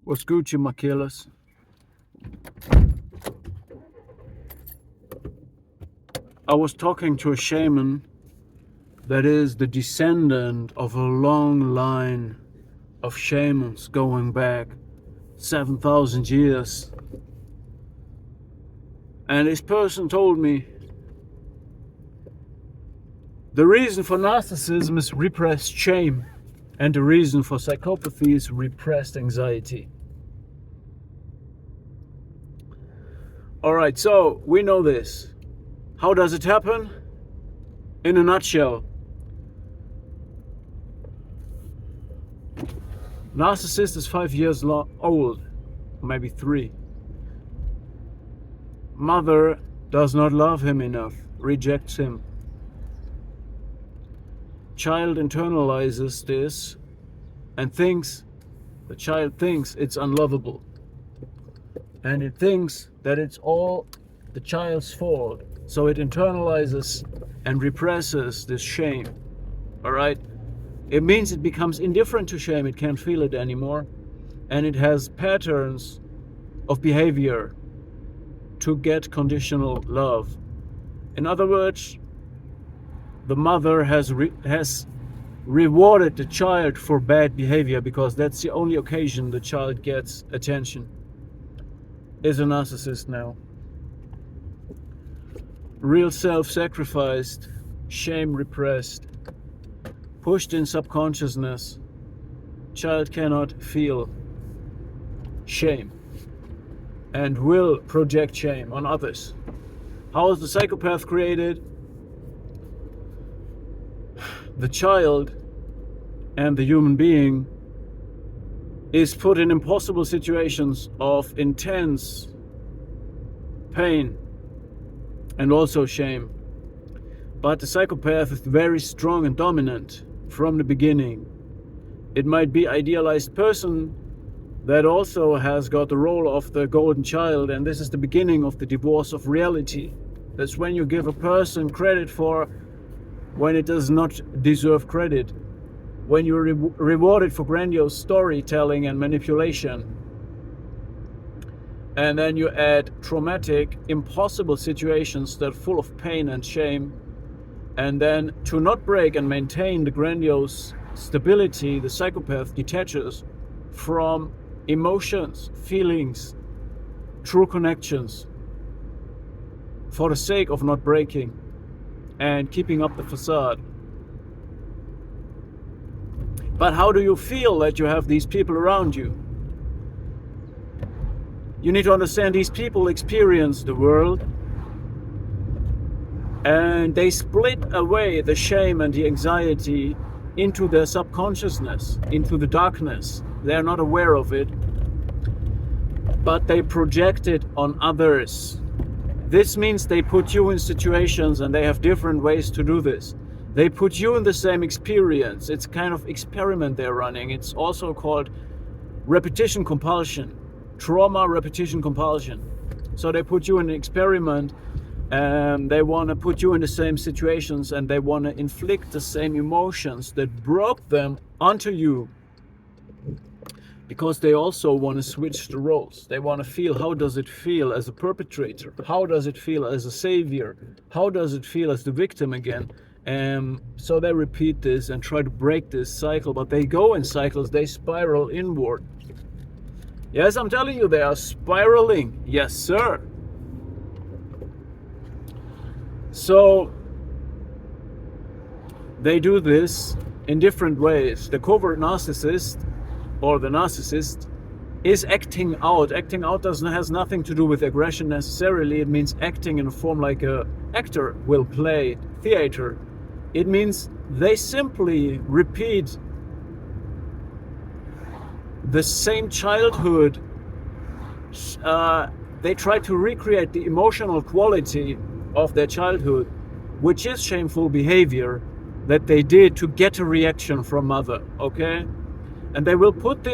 What's Gucci, my killers? I was talking to a shaman that is the descendant of a long line of shamans going back 7,000 years. And this person told me the reason for narcissism is repressed shame, and the reason for psychopathy is repressed anxiety. Alright, so we know this. How does it happen? In a nutshell, narcissist is 5 years old, maybe 3. Mother does not love him enough, rejects him. Child internalizes this and the child thinks it's unlovable. And it thinks that it's all the child's fault. So it internalizes and represses this shame. Alright? It means it becomes indifferent to shame, it can't feel it anymore. And it has patterns of behavior to get conditional love. In other words, the mother has rewarded the child for bad behavior because that's the only occasion the child gets attention. Is a narcissist now. Real self-sacrificed, shame repressed, pushed in subconsciousness. Child cannot feel shame and will project shame on others. How is the psychopath created? The child and the human being is put in impossible situations of intense pain and also shame. But the psychopath is very strong and dominant from the beginning. It might be idealized person that also has got the role of the golden child, and this is the beginning of the divorce of reality. That's when you give a person credit for when it does not deserve credit. When you're rewarded for grandiose storytelling and manipulation. And then you add traumatic, impossible situations that are full of pain and shame. And then to not break and maintain the grandiose stability, the psychopath detaches from emotions, feelings, true connections for the sake of not breaking and keeping up the facade. But how do you feel that you have these people around you? You need to understand these people experience the world and they split away the shame and the anxiety into their subconsciousness, into the darkness. They're not aware of it, but they project it on others. This means they put you in situations, and they have different ways to do this. They put you in the same experience. It's kind of experiment they're running. It's also called repetition compulsion, trauma repetition compulsion. So they put you in an experiment and they want to put you in the same situations and they want to inflict the same emotions that broke them onto you. Because they also want to switch the roles. They want to feel, how does it feel as a perpetrator? How does it feel as a savior? How does it feel as the victim again? So they repeat this and try to break this cycle, but they go in cycles, they spiral inward. Yes, I'm telling you, they are spiraling. Yes, sir. So they do this in different ways. The covert narcissist or the narcissist is acting out. Acting out has nothing to do with aggression necessarily. It means acting in a form like an actor will play theater. It means they simply repeat the same childhood. They try to recreate the emotional quality of their childhood, which is shameful behavior that they did to get a reaction from mother, okay? And they will put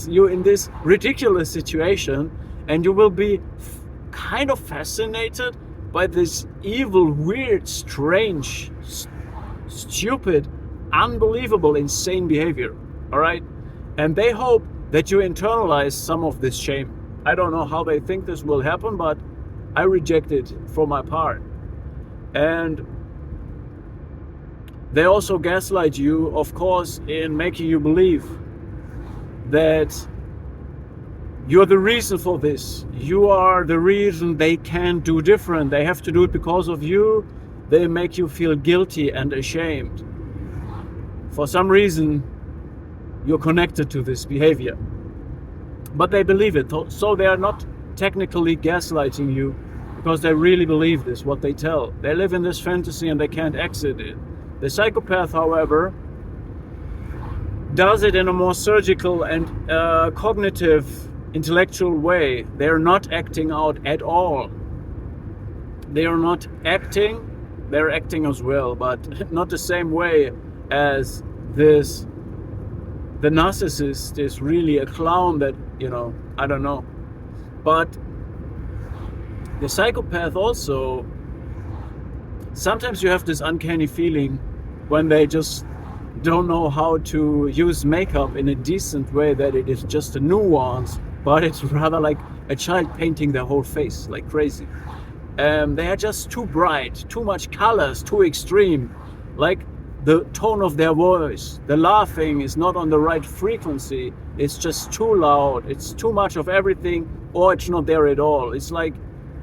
you in this ridiculous situation, and you will be kind of fascinated by this evil, weird, strange, stupid, unbelievable, insane behavior. All right? And they hope that you internalize some of this shame. I don't know how they think this will happen, but I reject it for my part. And they also gaslight you, of course, in making you believe that you're the reason for this. You are the reason they can't do different. They have to do it because of you. They make you feel guilty and ashamed. For some reason, you're connected to this behavior. But they believe it. So they are not technically gaslighting you because they really believe this, what they tell. They live in this fantasy and they can't exit it. The psychopath, however, does it in a more surgical and cognitive, intellectual way. They're not acting out at all. They are not acting, they're acting as well, but not the same way as this. The narcissist is really a clown that, I don't know. But the psychopath also, sometimes you have this uncanny feeling when they just don't know how to use makeup in a decent way, that it is just a nuance, but it's rather like a child painting their whole face like crazy. They are just too bright, too much colors, too extreme. Like the tone of their voice, the laughing is not on the right frequency. It's just too loud. It's too much of everything, or it's not there at all. It's like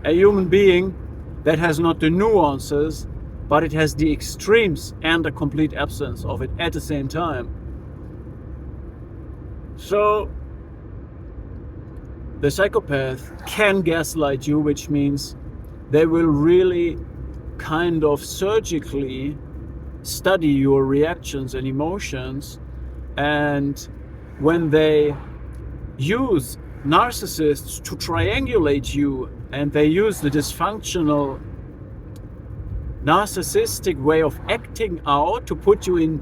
a human being that has not the nuances, but it has the extremes and the complete absence of it at the same time. So the psychopath can gaslight you, which means they will really kind of surgically study your reactions and emotions. And when they use narcissists to triangulate you, and they use the dysfunctional narcissistic way of acting out to put you in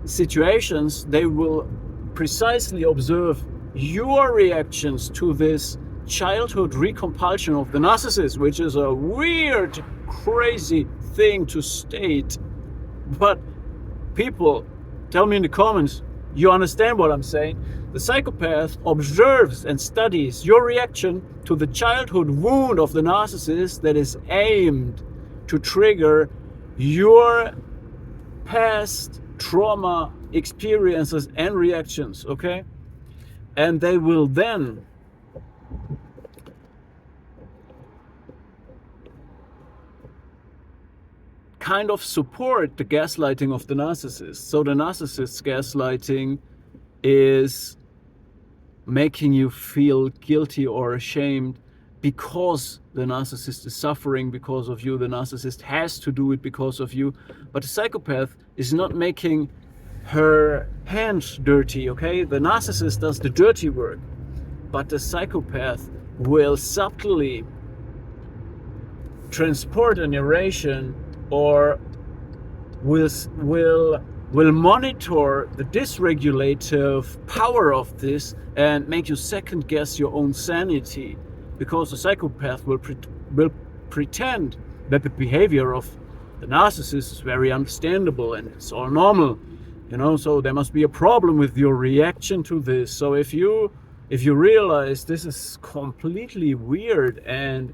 situations, they will precisely observe your reactions to this childhood recompulsion of the narcissist, which is a weird, crazy thing to state. But people, tell me in the comments, you understand what I'm saying? The psychopath observes and studies your reaction to the childhood wound of the narcissist that is aimed to trigger your past trauma experiences and reactions, okay? And they will then kind of support the gaslighting of the narcissist. So the narcissist's gaslighting is making you feel guilty or ashamed because the narcissist is suffering because of you. The narcissist has to do it because of you. But the psychopath is not making her hands dirty, okay? The narcissist does the dirty work, but the psychopath will subtly transport a narration, or will monitor the dysregulative power of this and make you second guess your own sanity, because the psychopath will pretend that the behavior of the narcissist is very understandable and it's all normal, so there must be a problem with your reaction to this. So if you realize this is completely weird and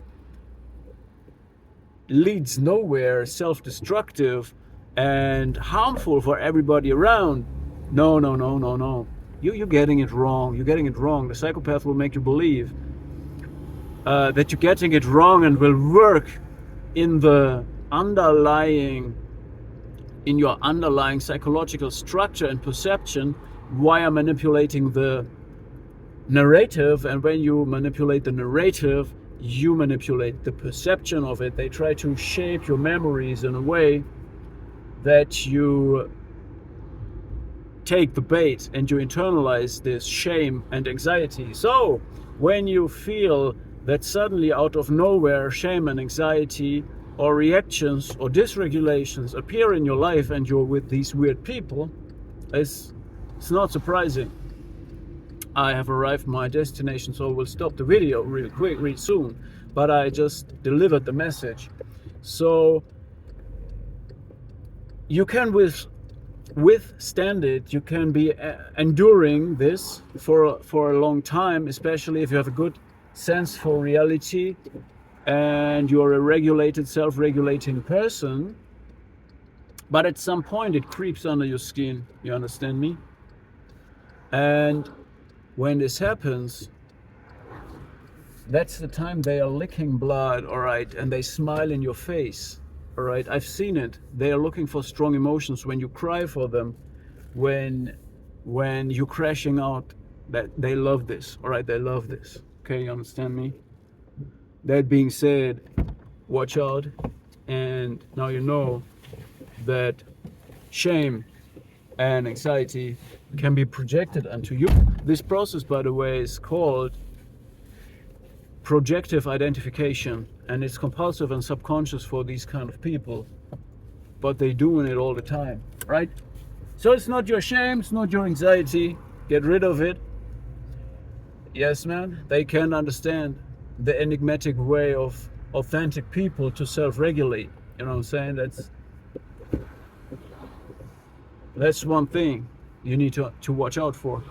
leads nowhere, self-destructive and harmful for everybody around, no, you're getting it wrong. The psychopath will make you believe that you're getting it wrong, and will work in your underlying psychological structure and perception via manipulating the narrative. And when you manipulate the narrative, you manipulate the perception of it. They try to shape your memories in a way that you take the bait and you internalize this shame and anxiety. So when you feel that suddenly out of nowhere shame and anxiety or reactions or dysregulations appear in your life and you're with these weird people, it's not surprising. I have arrived at my destination, so we'll stop the video real soon, but I just delivered the message. So you can, with withstand it, you can be enduring this for a long time, especially if you have a good sense for reality and you're a regulated, self-regulating person. But at some point it creeps under your skin, you understand me? And when this happens, that's the time they are licking blood, all right, and they smile in your face, all right? I've seen it. They are looking for strong emotions when you cry for them, when you're crashing out, that they love this, all right? They love this, okay? You understand me? That being said, watch out, and now you know that shame and anxiety can be projected onto you. This process, by the way, is called projective identification, and it's compulsive and subconscious for these kind of people, but they're doing it all the time, right? So it's not your shame, it's not your anxiety. Get rid of it. Yes, man, they can't understand the enigmatic way of authentic people to self-regulate. You know what I'm saying? That's one thing you need to watch out for.